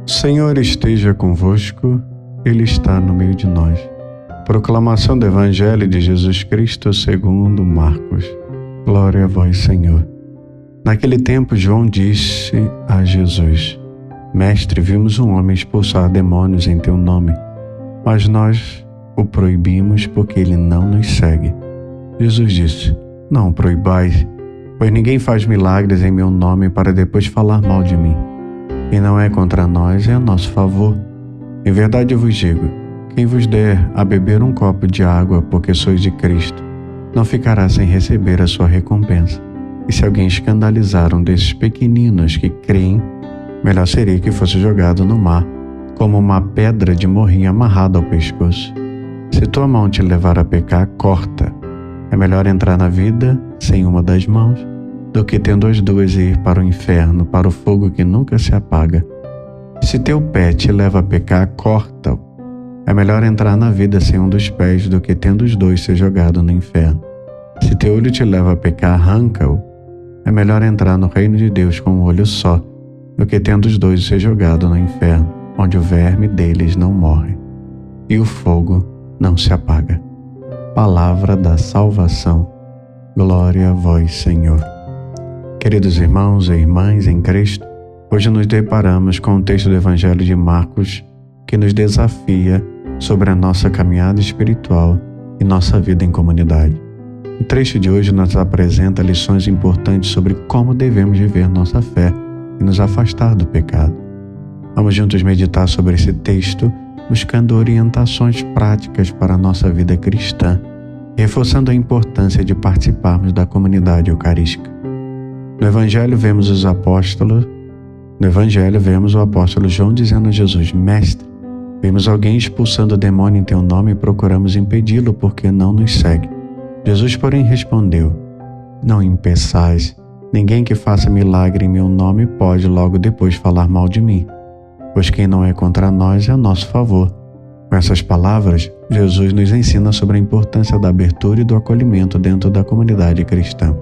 O Senhor esteja convosco, Ele está no meio de nós. Proclamação do Evangelho de Jesus Cristo segundo Marcos. Glória a vós, Senhor. Naquele tempo, João disse a Jesus: Mestre, vimos um homem expulsar demônios em teu nome, mas nós o proibimos porque ele não nos segue. Jesus disse: Não o proibais, pois ninguém faz milagres em meu nome para depois falar mal de mim. Quem não é contra nós é a nosso favor. Em verdade eu vos digo, quem vos der a beber um copo de água porque sois de Cristo, não ficará sem receber a sua recompensa. E se alguém escandalizar um desses pequeninos que creem, melhor seria que fosse jogado no mar, como uma pedra de morrinho amarrada ao pescoço. Se tua mão te levar a pecar, corta. É melhor entrar na vida sem uma das mãos, do que tendo as duas e ir para o inferno, para o fogo que nunca se apaga. Se teu pé te leva a pecar, corta-o. É melhor entrar na vida sem um dos pés, do que tendo os dois ser jogado no inferno. Se teu olho te leva a pecar, arranca-o. É melhor entrar no reino de Deus com um olho só, do que tendo os dois ser jogado no inferno, onde o verme deles não morre, e o fogo não se apaga. Palavra da salvação. Glória a vós, Senhor. Queridos irmãos e irmãs em Cristo, hoje nos deparamos com o texto do Evangelho de Marcos que nos desafia sobre a nossa caminhada espiritual e nossa vida em comunidade. O trecho de hoje nos apresenta lições importantes sobre como devemos viver nossa fé e nos afastar do pecado. Vamos juntos meditar sobre esse texto, buscando orientações práticas para a nossa vida cristã, reforçando a importância de participarmos da comunidade eucarística. No Evangelho vemos o apóstolo João dizendo a Jesus: Mestre, vimos alguém expulsando o demônio em teu nome e procuramos impedi-lo porque não nos segue. Jesus, porém, respondeu: Não impeçais. Ninguém que faça milagre em meu nome pode logo depois falar mal de mim, pois quem não é contra nós é a nosso favor. Com essas palavras, Jesus nos ensina sobre a importância da abertura e do acolhimento dentro da comunidade cristã.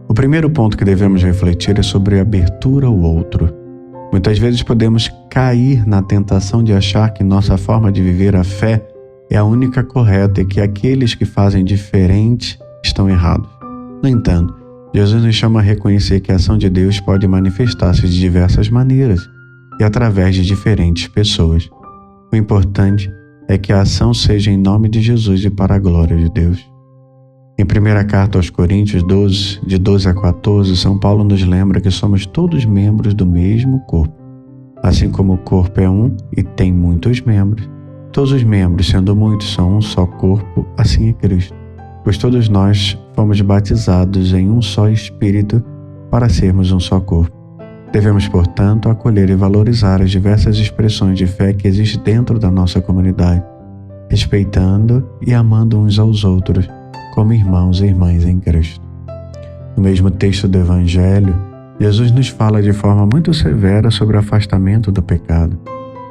O primeiro ponto que devemos refletir é sobre a abertura ao outro. Muitas vezes podemos cair na tentação de achar que nossa forma de viver a fé é a única correta e que aqueles que fazem diferente estão errados. No entanto, Jesus nos chama a reconhecer que a ação de Deus pode manifestar-se de diversas maneiras e através de diferentes pessoas. O importante é que a ação seja em nome de Jesus e para a glória de Deus. Em 1ª carta aos Coríntios 12, de 12 a 14, São Paulo nos lembra que somos todos membros do mesmo corpo. Assim como o corpo é um e tem muitos membros, todos os membros, sendo muitos, são um só corpo, assim é Cristo. Pois todos nós fomos batizados em um só Espírito para sermos um só corpo. Devemos, portanto, acolher e valorizar as diversas expressões de fé que existem dentro da nossa comunidade, respeitando e amando uns aos outros, como irmãos e irmãs em Cristo. No mesmo texto do Evangelho, Jesus nos fala de forma muito severa sobre o afastamento do pecado.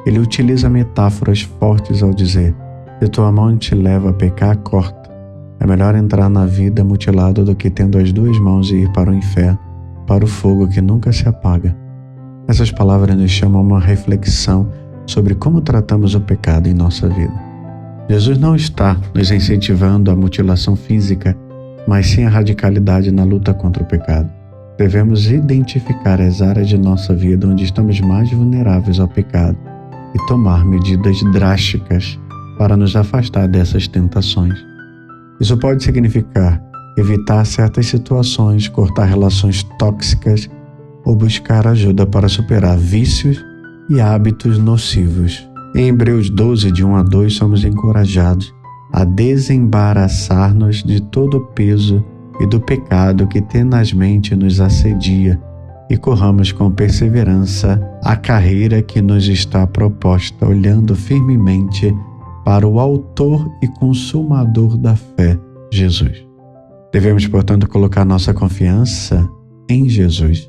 Ele utiliza metáforas fortes ao dizer: se tua mão te leva a pecar, corta. É melhor entrar na vida mutilado do que tendo as duas mãos e ir para o inferno, para o fogo que nunca se apaga. Essas palavras nos chamam a uma reflexão sobre como tratamos o pecado em nossa vida. Jesus não está nos incentivando à mutilação física, mas sim à radicalidade na luta contra o pecado. Devemos identificar as áreas de nossa vida onde estamos mais vulneráveis ao pecado e tomar medidas drásticas para nos afastar dessas tentações. Isso pode significar evitar certas situações, cortar relações tóxicas ou buscar ajuda para superar vícios e hábitos nocivos. Em Hebreus 12, de 1 a 2, somos encorajados a desembaraçar-nos de todo o peso e do pecado que tenazmente nos assedia e corramos com perseverança a carreira que nos está proposta, olhando firmemente para o autor e consumador da fé, Jesus. Devemos, portanto, colocar nossa confiança em Jesus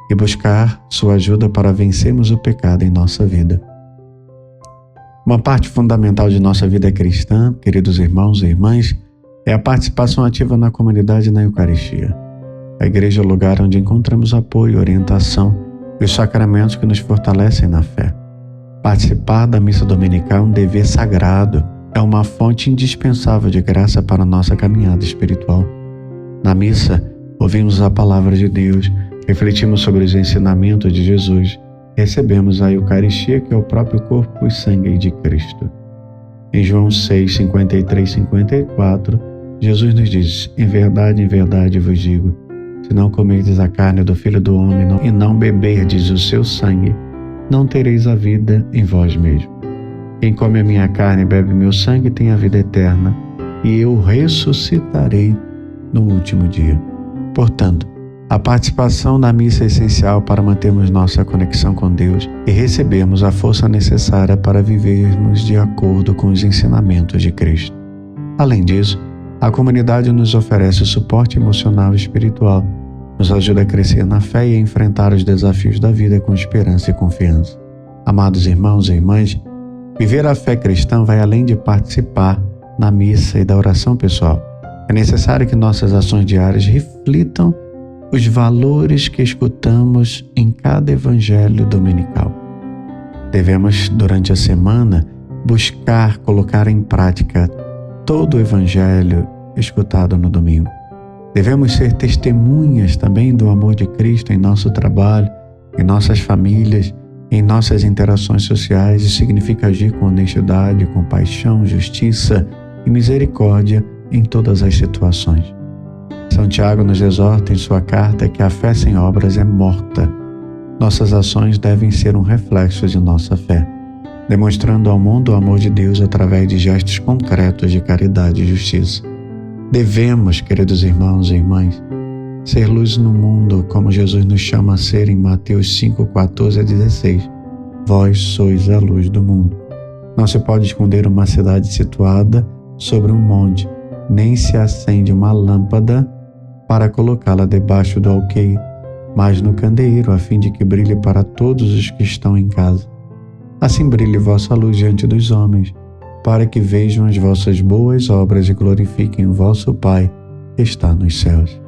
e buscar sua ajuda para vencermos o pecado em nossa vida. Uma parte fundamental de nossa vida cristã, queridos irmãos e irmãs, é a participação ativa na comunidade e na Eucaristia. A igreja é o lugar onde encontramos apoio, orientação e os sacramentos que nos fortalecem na fé. Participar da missa dominical é um dever sagrado, é uma fonte indispensável de graça para a nossa caminhada espiritual. Na missa, ouvimos a palavra de Deus, refletimos sobre os ensinamentos de Jesus, recebemos a Eucaristia, que é o próprio corpo e sangue de Cristo. Em João 6, 53 e 54, Jesus nos diz: em verdade vos digo, se não comerdes a carne do Filho do Homem e não beberdes o seu sangue, não tereis a vida em vós mesmos. Quem come a minha carne e bebe meu sangue tem a vida eterna, e eu ressuscitarei no último dia. Portanto, a participação na missa é essencial para mantermos nossa conexão com Deus e recebermos a força necessária para vivermos de acordo com os ensinamentos de Cristo. Além disso, a comunidade nos oferece suporte emocional e espiritual, nos ajuda a crescer na fé e a enfrentar os desafios da vida com esperança e confiança. Amados irmãos e irmãs, viver a fé cristã vai além de participar na missa e da oração pessoal. É necessário que nossas ações diárias reflitam os valores que escutamos em cada evangelho dominical. Devemos, durante a semana, buscar colocar em prática todo o evangelho escutado no domingo. Devemos ser testemunhas também do amor de Cristo em nosso trabalho, em nossas famílias, em nossas interações sociais. Isso significa agir com honestidade, compaixão, justiça e misericórdia em todas as situações. São Tiago nos exorta em sua carta que a fé sem obras é morta. Nossas ações devem ser um reflexo de nossa fé, demonstrando ao mundo o amor de Deus através de gestos concretos de caridade e justiça. Devemos, queridos irmãos e irmãs, ser luz no mundo, como Jesus nos chama a ser em Mateus 5, 14 a 16. Vós sois a luz do mundo. Não se pode esconder uma cidade situada sobre um monte, nem se acende uma lâmpada para colocá-la debaixo do alqueire, mas no candeeiro, a fim de que brilhe para todos os que estão em casa. Assim brilhe vossa luz diante dos homens, para que vejam as vossas boas obras e glorifiquem o vosso Pai que está nos céus.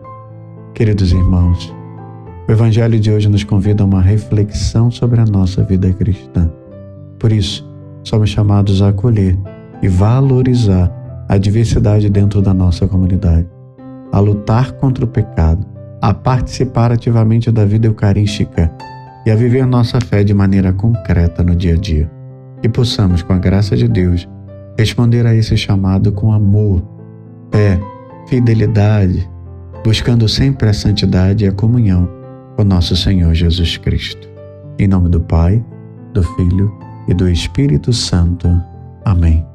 Queridos irmãos, o Evangelho de hoje nos convida a uma reflexão sobre a nossa vida cristã. Por isso, somos chamados a acolher e valorizar a diversidade dentro da nossa comunidade, a lutar contra o pecado, a participar ativamente da vida eucarística e a viver nossa fé de maneira concreta no dia a dia. Que possamos, com a graça de Deus, responder a esse chamado com amor, fé, fidelidade, buscando sempre a santidade e a comunhão com nosso Senhor Jesus Cristo. Em nome do Pai, do Filho e do Espírito Santo. Amém.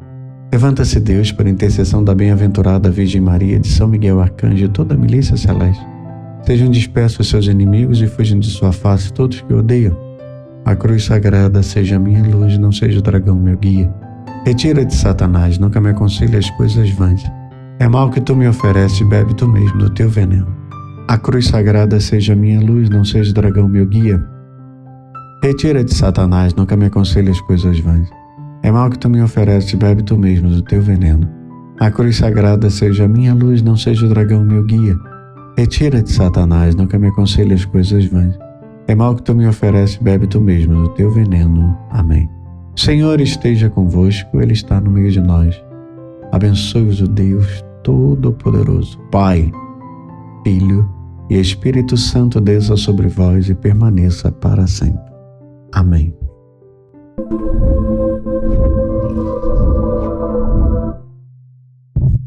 Levanta-se Deus por intercessão da bem-aventurada Virgem Maria, de São Miguel Arcanjo e toda a milícia celeste. Sejam dispersos os seus inimigos e fujam de sua face todos que o odeiam. A cruz sagrada seja minha luz, não seja o dragão meu guia. Retira de Satanás, nunca me aconselhe as coisas vãs. É mal que tu me ofereces, bebe tu mesmo do teu veneno. A cruz sagrada seja minha luz, não seja o dragão meu guia. Retira de Satanás, nunca me aconselhe as coisas vãs. É mal que tu me ofereces, bebe tu mesmo do teu veneno. A cruz sagrada seja minha luz, não seja o dragão meu guia. Retira de Satanás, nunca me aconselhe as coisas vãs. É mal que tu me ofereces, bebe tu mesmo do teu veneno. Amém. O Senhor esteja convosco, Ele está no meio de nós. Abençoe-vos o Deus Todo-Poderoso, Pai, Filho e Espírito Santo, desça sobre vós e permaneça para sempre. Amém.